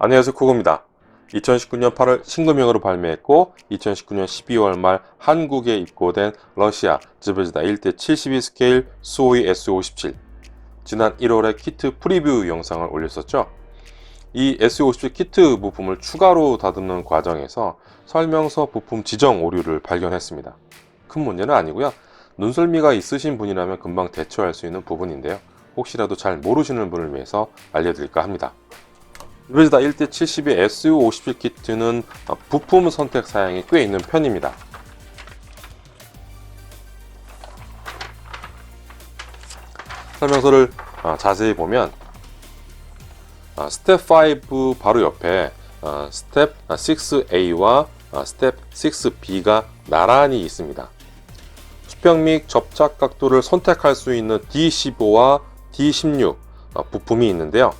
안녕하세요, 쿠고입니다. 2019년 8월 신규명으로 발매했고 2019년 12월 말 한국에 입고된 러시아 즈베즈다 1대 72 스케일 수호이 SU57. 지난 1월에 키트 프리뷰 영상을 올렸었죠. 이 SU57 키트 부품을 추가로 다듬는 과정에서 설명서 부품 지정 오류를 발견했습니다. 큰 문제는 아니고요. 눈썰미가 있으신 분이라면 금방 대처할 수 있는 부분인데요. 혹시라도 잘 모르시는 분을 위해서 알려드릴까 합니다. 즈베즈다 1대 72 SU57 키트는 부품 선택 사양이 꽤 있는 편입니다. 설명서를 자세히 보면 스텝 5 바로 옆에 스텝 6A와 스텝 6B가 나란히 있습니다. 수평 및 접착 각도를 선택할 수 있는 D15와 D16 부품이 있는데요.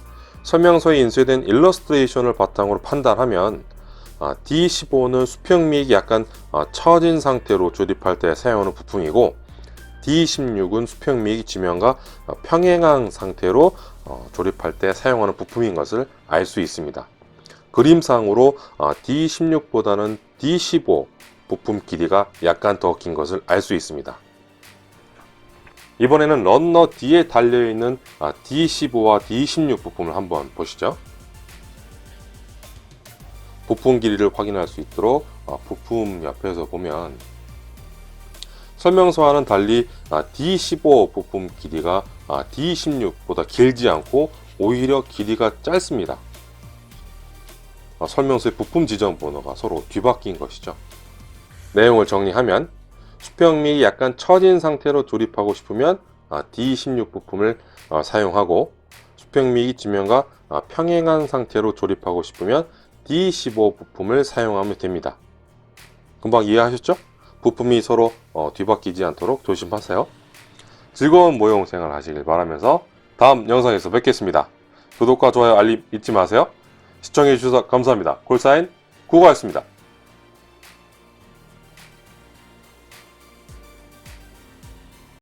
설명서에 인쇄된 일러스트레이션을 바탕으로 판단하면 D15는 수평미익이 약간 처진 상태로 조립할 때 사용하는 부품이고 D16은 수평미익이 지면과 평행한 상태로 조립할 때 사용하는 부품인 것을 알 수 있습니다. 그림상으로 D16보다는 D15 부품 길이가 약간 더 긴 것을 알 수 있습니다. 이번에는 런너 뒤에 달려있는 D15와 D16 부품을 한번 보시죠. 부품 길이를 확인할 수 있도록 부품 옆에서 보면 설명서와는 달리 D15 부품 길이가 D16보다 길지 않고 오히려 길이가 짧습니다. 설명서의 부품 지정 번호가 서로 뒤바뀐 것이죠. 내용을 정리하면 수평미익이 약간 처진 상태로 조립하고 싶으면 D16 부품을 사용하고 수평미익이 지면과 평행한 상태로 조립하고 싶으면 D15 부품을 사용하면 됩니다. 금방 이해하셨죠? 부품이 서로 뒤바뀌지 않도록 조심하세요. 즐거운 모형 생활 하시길 바라면서 다음 영상에서 뵙겠습니다. 구독과 좋아요, 알림 잊지 마세요. 시청해주셔서 감사합니다. 콜사인 구고였습니다.